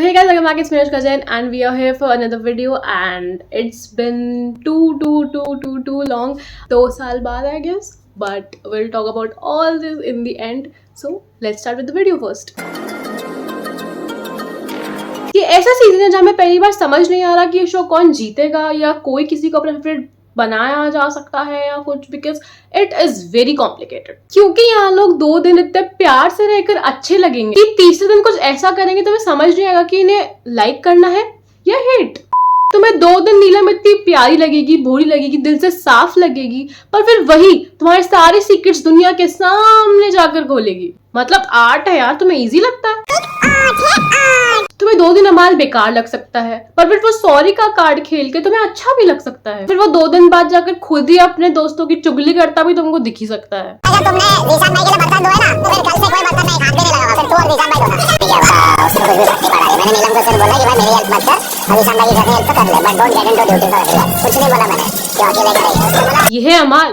hey guys, welcome back. It's me Anushka Jain and we are here for another video and it's been too long. 2 साल बाद I guess, but we'll talk about all this in the end. So let's start with the video first. ये ऐसा season है जहाँ हमें पहली बार समझ नहीं आ रहा कि ये शो कौन जीतेगा या कोई किसी को अपना फेवरेट बनाया जा सकता है या कुछ, because it is very complicated. क्योंकि यहाँ लोग 2 दिन इतने प्यार से रहकर अच्छे लगेंगे कि तीसरे दिन कुछ ऐसा करेंगे तो हमें समझ नहीं आएगा कि इन्हें लाइक करना है या हेट. तुम्हें 2 दिन नीलम इतनी प्यारी लगेगी, भोली लगेगी, दिल से साफ लगेगी, पर फिर वही तुम्हारे सारे सीक्रेट्स दुनिया के सामने जाकर खोलेगी. मतलब आर्ट है यार, तुम्हें इजी लगता है. तुम्हें 2 दिन अमाल बेकार लग सकता है, पर फिर वो सॉरी का कार्ड खेल के तुम्हें अच्छा भी लग सकता है. फिर वो 2 दिन बाद जाकर खुद ही अपने दोस्तों की चुगली करता भी तुमको दिख ही सकता है. अगर तुमने रीशान भाई के लिए बर्तन धोए ना, तो फिर कल से कोई बर्तन नहीं हाथ में नहीं लगाओ, फिर तू और रीशान भाई धोना. ठीक है, उसने कुछ भी फर्क नहीं पड़ा. मैंने नीलम को सिर्फ बोला कि भाई मेरी हेल्प मत कर, रीशान भाई की करनी हेल्प तो कर ले, but don't get into duty for everyone. कुछ नहीं बोला मैंने, क्यों अकेले करेगा. ये है अमाल,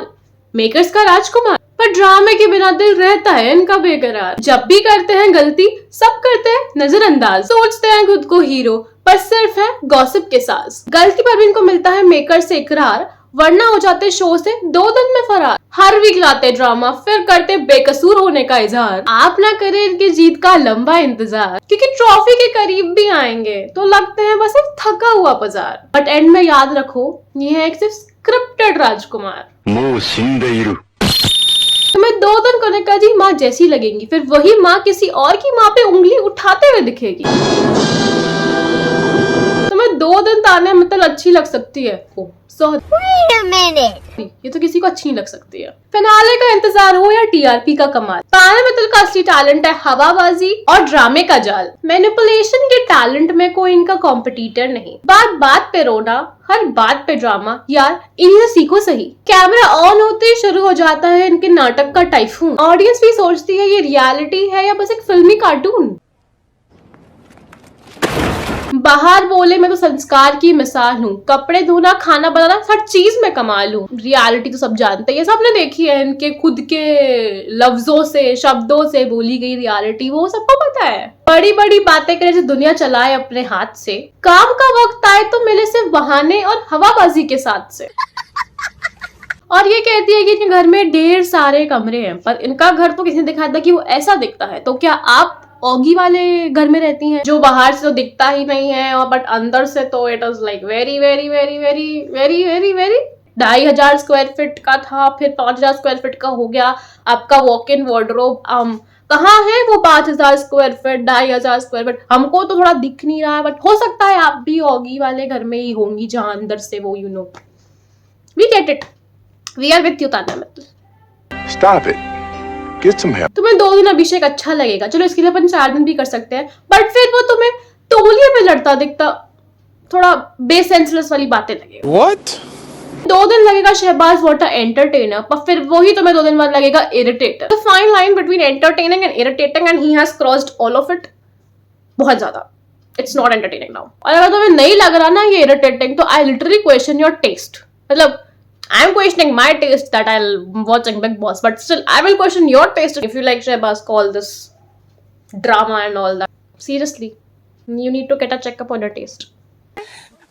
मेकर्स का राजकुमार. पर ड्रामे के बिना दिल रहता है इनका बेकरार. जब भी करते हैं गलती सब करते हैं नजरअंदाज. सोचते हैं खुद को हीरो, पर सिर्फ है गॉसिप के साथ. गलती पर भी इनको मिलता है मेकर से इकरार, वरना हो जाते शो से 2 दिन में फरार. हर वीक लाते ड्रामा, फिर करते बेकसूर होने का इजहार. आप ना करें इनकी जीत का लंबा इंतजार, क्योंकि ट्रॉफी के करीब भी आएंगे तो लगते हैं बस एक थका हुआ बाजार. बट एंड में याद रखो, ये है एक सिर्फ स्क्रिप्टेड राजकुमार. तुम्हें 2 दिन कनिका जी माँ जैसी लगेंगी, फिर वही माँ किसी और की माँ पे उंगली उठाते हुए दिखेगी. तुम्हें 2 दिन ताने मतलब अच्छी लग सकती है. ये तो किसी को अच्छी नहीं लग सकती है. फिनाले का इंतजार हो या टीआरपी का कमाल, ताने मित्तल का असली टैलेंट है हवाबाजी और ड्रामे का जाल. मैनिपुलेशन के टैलेंट में कोई इनका कॉम्पिटिटर नहीं. बात बात पे रोना, हर बात पे ड्रामा, यार इन्हीं से सीखो सही. कैमरा ऑन होते ही शुरू हो जाता है इनके नाटक का टाइफून. ऑडियंस भी सोचती है ये रियलिटी है या बस एक फिल्मी कार्टून. बाहर बोले मैं तो संस्कार की मिसाल हूँ, कपड़े धोना, खाना बनाना, हर चीज में कमाल हूँ. रियलिटी तो सब जानते हैं, सबने देखी है. इनके खुद के लफ्जों से, शब्दों से बोली गई रियलिटी वो सबको पता है. बड़ी बड़ी बातें करे जो दुनिया चलाए अपने हाथ से, काम का वक्त आए तो मिले सिर्फ बहाने और हवाबाजी के साथ से. और ये कहती है कि इनके घर में ढेर सारे कमरे हैं, पर इनका घर तो किसी ने दिखाया था कि वो ऐसा दिखता है. तो क्या आप ऑगी वाले घर में रहती हैं जो बाहर से तो दिखता ही नहीं है और बट अंदर से तो it is like very very very very very very very. 2500 square feet का था, फिर 5000 स्क्वायर फीट का हो गया आपका वॉक इन वार्डरोब. कहाँ है वो 5000 स्क्वायर फीट, 2500 स्क्वायर फीट? हमको तो थोड़ा दिख नहीं रहा है, बट हो सकता है आप भी ऑगी वाले घर में ही होंगी जहां अंदर से वो you know we get it, we are with you Tanya Mittal. Stop it, get some help. तुम्हें 2 दिन अभिषेक अच्छा लगेगा, चलो इसके लिए अपन 4 दिन भी कर सकते हैं, बट फिर वो तुम्हें तौलिए में लड़ता दिखता थोड़ा बेसेंसलेस वाली बातें लगेगा. व्हाट? 2 दिन लगेगा शहबाज वाटर एंटरटेनर, पर फिर वही तुम्हें 2 दिन बाद लगेगा irritator. The fine line between entertaining and irritating and he has crossed all of it बहुत ज्यादा. It's not entertaining now. और अगर तुम्हें नहीं लग रहा ना ये इरिटेटिंग, तो I literally question your taste. मतलब I am questioning my taste that I'll watching Big Boss, but still I will question your taste if you like Shehbaz call this drama and all that. Seriously, you need to get a checkup on your taste.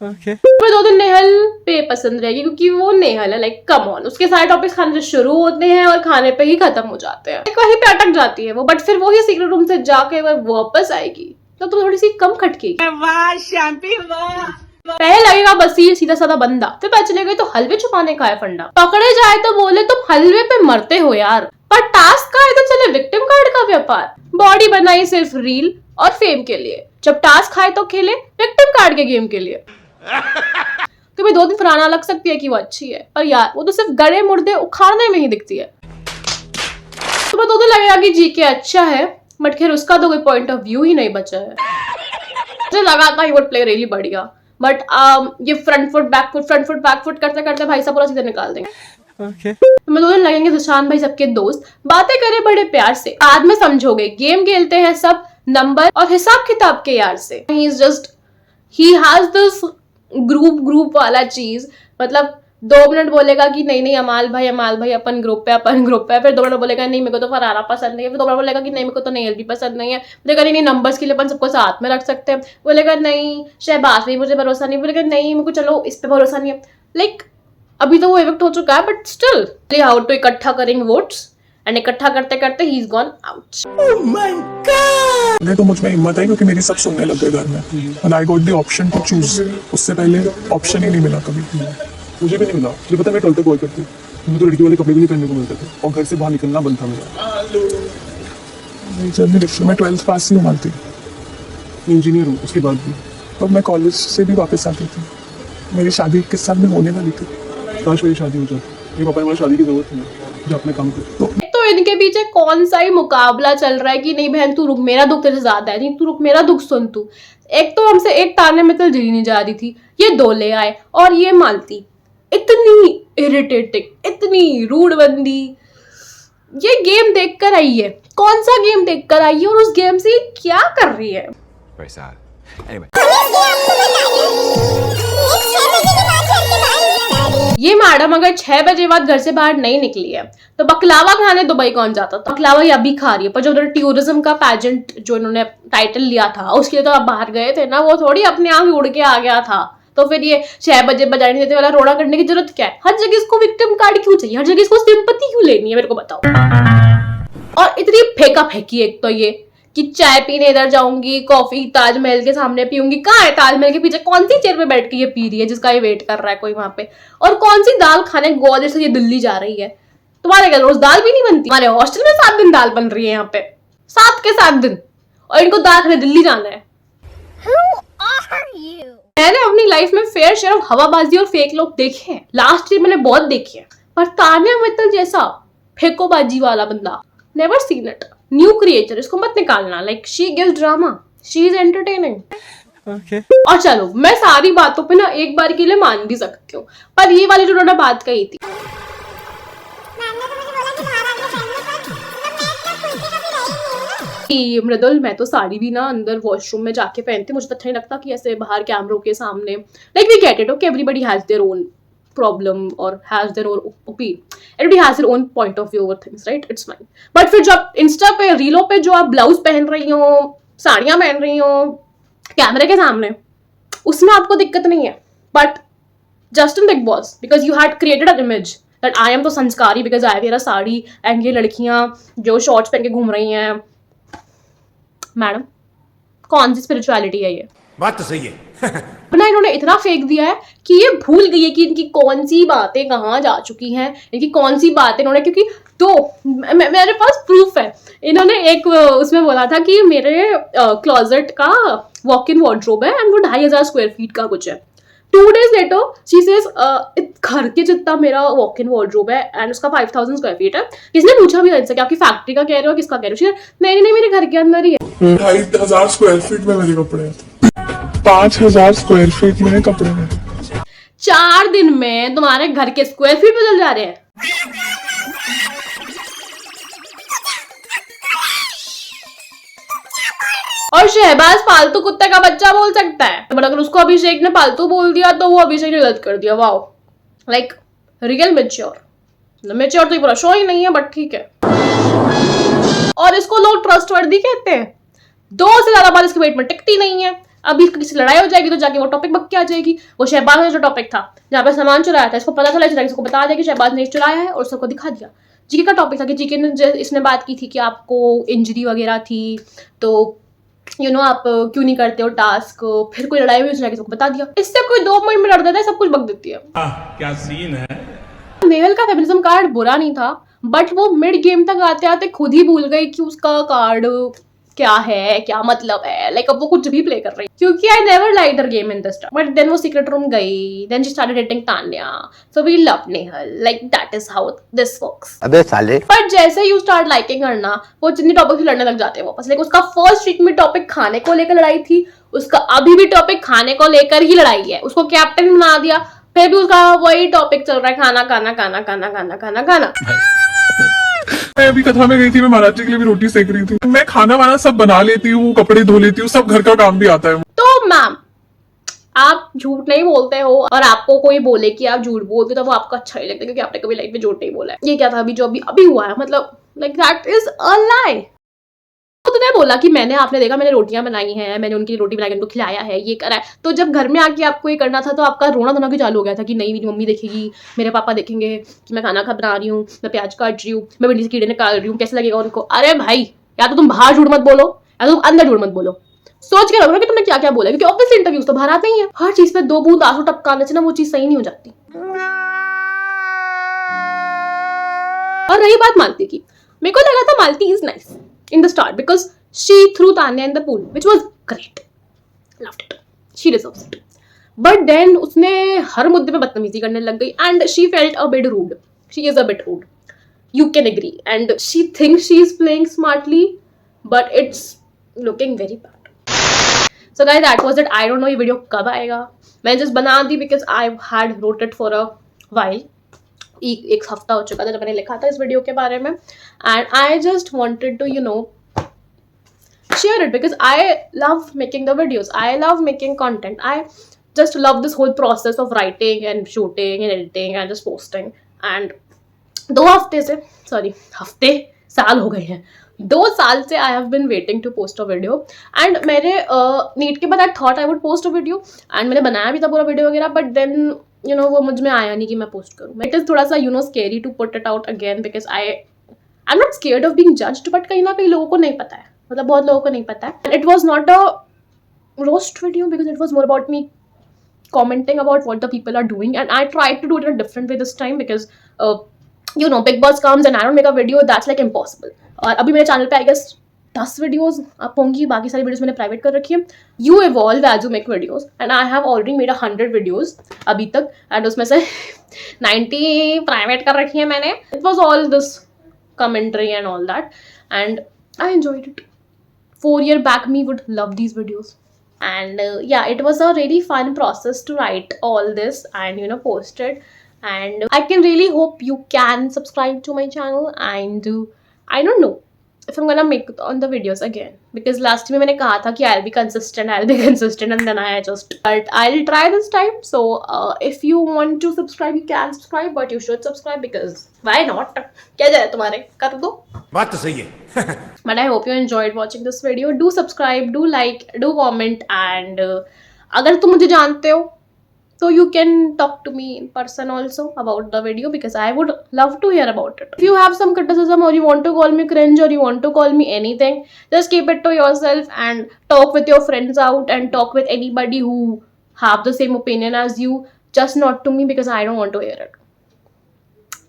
Okay. मैं 2 दिन नेहल पे पसंद रहेगी क्योंकि वो नेहल है. Like come on, उसके सारे टॉपिक्स खाने से शुरू होते हैं और खाने पे ही खत्म हो जाते हैं. वहीं पे अटक जाती है वो, बट फिर वो ही सीक्रेट रूम से जाके वापस आएगी तो थोड़ी सी कम खटकेगी. वाह शैम्पी वाह. पहले लगेगा बस ये सीधा साधा बंदा, फिर पता चलेगा तो हलवे छुपाने का है फंडा. पकड़े जाए तो बोले तुम हलवे पे मरते हो यार, पर टास्क का है तो चले विक्टिम कार्ड का व्यापार. बॉडी बनाई सिर्फ रील और फेम के लिए, जब टास्क खाए तो खेले विक्टिम कार्ड के गेम के लिए. तुम्हें 2 दिन फराना लग सकती है कि वो अच्छी है, पर यार वो तो सिर्फ गड़े मुर्दे उखाड़ने में ही दिखती है. तुम्हें 2 दिन लगेगा कि जीके अच्छा है, बट खैर उसका तो कोई पॉइंट ऑफ व्यू ही नहीं बचा है. मुझे लगा था ही वुड प्ले रियली बढ़िया, बट ये फ्रंट फुट बैक फुट करते करते भाई साहब पूरा सीधे निकाल देंगे. Okay. तुम्हें 2 दिन लगेंगे सुशांत भाई सबके दोस्त, बातें करे बड़े प्यार से, बाद में समझोगे गेम खेलते हैं सब नंबर और हिसाब किताब के यार से. ही हैज दिस ग्रुप वाला चीज, मतलब 2 मिनट बोलेगा कि नहीं अमाल भाई अपन ग्रुप पे फिर 2 मिनट बोलेगा नहीं मेरे को तो फरारा पसंद नहीं है, फिर 2 मिनट बोलेगा कि नहीं मेरे को तो नेल भी पसंद नहीं है, बोलेगा नहीं नंबर्स के लिए अपन सबको साथ में रख सकते हैं, बोलेगा नहीं शहबाज भी मुझे भरोसा नहीं, बोलेगा नहीं मेरे को चलो इस पे भरोसा नहीं है। लाइक अभी तो वो इफेक्ट हो चुका है बट स्टिल हाउ टू इकट्ठा करेंगे वोट्स एंड इकट्ठा करते करते ही इज गॉन आउट। नहीं तो मुझ में हिम्मत है क्योंकि मेरी सब सुनने लग गए घर में and I got the option to choose. उससे पहले ऑप्शन ही नहीं मिला कभी। मुझे भी नहीं मिला। मुझे पता है मैं 12th तक करती थी, मुझे तो लड़की वाले कपड़े भी नहीं पहनने को मिलते थे और घर से बाहर निकलना बंद था मेरा। मेरी जर्नी डिफरेंट। मैं 12th पास ही मानती, इंजीनियर हूँ उसके बाद भी। और मैं कॉलेज से भी वापस आती थी। मेरी शादी 21 साल में होने वाली थी। काश मेरी शादी हो जाती। मेरे पापा ने बोला शादी की जरूरत नहीं है, जो अपने काम कर। तो इनके पीछे कौन सा ही मुकाबला चल रहा है कि नहीं बहन तू रुक, मेरा दुख तेरे से ज्यादा है, नहीं तू रुक मेरा दुख सुन तू। एक तो हमसे एक ताने में तो जी नहीं जा रही थी, ये 2 ले आए और ये मालती इतनी इरिटेटिंग, इतनी रूड बंदी। ये गेम देखकर आई है, कौन सा गेम देखकर आई है और उस गेम से क्या कर रही है। Very sad. Anyway. ये मैडम अगर 6 बजे बाद घर से बाहर नहीं निकली है तो बकलावा खाने दुबई कौन जाता था। बकलावा ये अभी खा रही है, पर जो उन्होंने टूरिज्म का पैजेंट जो इन्होंने टाइटल लिया था उसके लिए तो आप बाहर गए थे ना, वो थोड़ी अपने आप उड़ के आ गया था। तो फिर ये 6 बजे बजाने देते वाला रोड़ा करने की जरूरत क्या है। हर जगह इसको विक्टिम कार्ड क्यों चाहिए, हर जगह इसको सिंपैथी क्यों लेनी है, मेरे को बताओ। और इतनी फेंका फेंकी एक तो ये कि चाय पीने इधर जाऊंगी, कॉफी ताजमहल के सामने पीऊंगी। कहाँ है ताजमहल के पीछे, कौन सी चेयर पे बैठ के ये पी रही है जिसका ये वेट कर रहा है कोई वहां पे। और कौन सी दाल खाने ग्वालियर से ये दिल्ली जा रही है। तुम्हारे क्या रोज दाल भी नहीं बनती? हमारे हॉस्टल में 7 दिन दाल बन रही है यहाँ पे, 7 के 7 दिन, और इनको दाल खाने दिल्ली जाना है। मैंने अपनी लाइफ में फेयर शेयर ऑफ हवाबाजी और फेक लोग देखे हैं, लास्ट ईयर मैंने बहुत देखे हैं, पर तानिया मित्तल जैसा फेकोबाजी वाला बंदा never seen it. New creator, इसको मत निकालना। Like she gives drama, she is entertaining. Okay. और चलो मैं सारी बातों पे ना एक बार के लिए मान भी सकती हूँ, पर ये वाली जो उन्होंने बात कही थी कि मृदुल मैं तो साड़ी भी ना अंदर वॉशरूम में जाके पहनती, मुझे तो अच्छा नहीं लगता कि ऐसे बाहर कैमरों के सामने। Like we get it, okay everybody has their own problem और has their own opinion, everybody has their own point of view over things, right, it's fine. But फिर जब इंस्टा पे रीलों पे जो आप ब्लाउज पहन रही हो, साड़ियां पहन रही हो कैमरे के सामने, उसमें आपको दिक्कत नहीं है। But just in Bigg Boss because you had created an image that I am तो sanskari because I wear a sari and ये लड़कियां जो शॉर्ट्स पहन के घूम रही हैं। मैडम कौन सी स्पिरिचुअलिटी है ये? बात तो सही है। अपना इन्होंने इतना फेंक दिया है कि ये भूल गई है कि इनकी कौन सी बातें कहाँ जा चुकी हैं, इनकी कौन सी बातें इन्होंने, क्योंकि मेरे पास प्रूफ है। इन्होंने एक उसमें बोला था कि मेरे क्लोजेट का वॉक इन वार्डरोब है एंड वो 2500 स्क्वायर फीट का कुछ है। 2 days later she says घर के जितना मेरा वॉक इन वार्डरोब है एंड उसका 5000 स्क्वायर फीट है। किसने पूछा भी इनसे कि आपकी फैक्ट्री का कह रहे हो, किसका कह रहे हो? नहीं मेरे घर के अंदर ही है। 2500 स्क्वायर फीट में मेरे कपड़े हैं। 5000 स्क्वायर फीट में कपड़े हैं। 4 दिन में तुम्हारे घर के स्क्वायर फीट बदल जा रहे हैं। और शहबाज पालतू कुत्ते का बच्चा बोल सकता है, बट अगर उसको अभिषेक ने पालतू बोल दिया तो वो अभिषेक ने गलत कर दिया। Wow, like real mature. Mature तो पूरा शो ही नहीं है, बट ठीक है। और इसको लोग ट्रस्टवर्दी कहते हैं। 2 से ज्यादा बार इसके वेट में टिकती नहीं है। अभी किसी लड़ाई हो जाएगी तो जाके वो टॉपिक बक के आ जाएगी। वो शहबाज का जो टॉपिक था जहाँ पे सामान चुराया था, इसको पता चला, इसको बता दिया कि शहबाज ने चुराया है और सबको दिखा दिया। जीके का टॉपिक था कि जीके ने इसने बात की थी कि आपको इंजरी वगैरह थी तो आप क्यों नहीं करते हो टास्क। फिर कोई लड़ाई हुई, उसने सबको बता दिया। इससे कोई 2 मिनट में लड़ देता है, सब कुछ बक देती है। क्या सीन है। नेहल का फेमिनिज्म कार्ड बुरा नहीं था, बट वो मिड गेम तक आते आते खुद ही भूल गई कि उसका कार्ड क्या है, क्या मतलब है। लाइक अब वो कुछ भी प्ले कर रही, क्योंकि I never liked her game in this time. But then वो सीक्रेट रूम गई, then she started dating Tanya, so we love Nehal. Like that is how this works. अबे साले। पर जैसे यू स्टार्ट लाइकिंग करना, वो जितनी टॉपिक से लड़ने लग जाते हैं वापस। लाइक उसका फर्स्ट वीक में टॉपिक खाने को लेकर लड़ाई थी, उसका अभी भी टॉपिक खाने को लेकर ही लड़ाई है। उसको कैप्टन बना दिया, फिर भी उसका वही टॉपिक चल रहा है, खाना खाना खाना खाना खाना खाना खाना। मैं अभी कथा में गई थी, मैं महाराज जी के लिए भी रोटी सेक रही थी। मैं खाना वाना सब बना लेती हूँ, कपड़े धो लेती हूँ, सब घर का काम भी आता है। तो मैम आप झूठ नहीं बोलते हो और आपको कोई बोले कि आप झूठ बोलते हो तो वो आपको अच्छा नहीं लगता क्योंकि आपने कभी लाइफ में झूठ नहीं बोला है। ये क्या था अभी जो अभी अभी हुआ है, मतलब लाइक दैट इज अ लाई। तो तूने बोला कि आपने देखा मैंने रोटियां बनाई हैं, मैंने उनकी रोटी बना के उनको खिलाया है, ये करा है, तो जब घर में आके आपको ये करना था तो आपका रोना धोना भी चालू हो गया था कि नहीं मेरी मम्मी देखेगी, मेरे पापा देखेंगे कि मैं खाना बना रही हूँ, मैं प्याज काट रही हूँ, मैं भिंडी से कीड़े निकाल रही हूँ, कैसे लगेगा उनको। अरे भाई या तो तुम बाहर झूठ मत बोलो या तो तुम अंदर झूठ मत बोलो। सोच के रखो कि तुमने क्या क्या बोला, क्योंकि ऑब्वियसली इंटरव्यूज तो बाहर आते ही है। हर चीज पे 2 बूंद आंसू टपकाने से ना वो चीज सही नहीं हो जाती। और रही बात मालती की, मेरे को लगा था Malti is nice in the start because she threw Tanya in the pool which was great, loved it, she deserves it. But then उसने हर मुद्दे पे बदतमीजी करने लग गई and she felt a bit rude, she is a bit rude, you can agree, and she thinks she is playing smartly but it's looking very bad. So guys that was it. I don't know ये video कब आएगा, मैंने just बना दी because I had wrote it for a while, एक हफ्ता हो चुका था जब मैंने लिखा था इस वीडियो के बारे में and I just wanted to share it because I love making the videos, I love making content, I just love this whole process of writing and shooting and editing and just posting. And 2 हफ्ते से साल हो गए हैं, 2 साल से I have been waiting to post a video and मेरे NEET के बाद I thought I would post a video and मैंने बनाया भी था पूरा वीडियो वगैरह, बट देन वो मुझ में आया नहीं कि मैं पोस्ट करूँ। इट इज़ थोड़ा सा scary to put it out again because I am not scared of being judged, but कहीं ना कहीं लोगों को नहीं पता है, मतलब बहुत लोगों को नहीं पता है। It was not a roast video because it was more about me commenting about what the people are doing, and I tried to do it in a different way this time because Big Boss comes and I don't make a video, that's like impossible. और अभी मेरे channel पे I guess 10 videos आप होंगी, बाकी सारी videos मैंने private कर रखी है। You evolve as you make videos and I have already made 100 videos अभी तक एंड उसमें से 90 प्राइवेट कर रखी है मैंने। It was all this commentary and all that and I enjoyed it. 4 years back me would love these videos and yeah, it was a really fun process to write all this and post it, and I can really hope you can subscribe to my channel and I don't know if I'm gonna make on the videos again because last time मैंने कहा था कि I'll be consistent and then but I'll try this time. So if you want to subscribe you can subscribe, but you should subscribe because why not, क्या जाए तुम्हारे, कर दो। बात तो सही है। But I hope you enjoyed watching this video. Do subscribe, do like, do comment, and अगर तुम मुझे जानते हो तो you can talk to me in person also about the video because I would love to hear about it. If you have some criticism or you want to call me cringe or you want to call me anything, just keep it to yourself and talk with your friends out and talk with anybody who have the same opinion as you, just not to me because I don't want to hear it.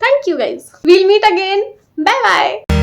Thank you guys. We'll meet again. Bye bye.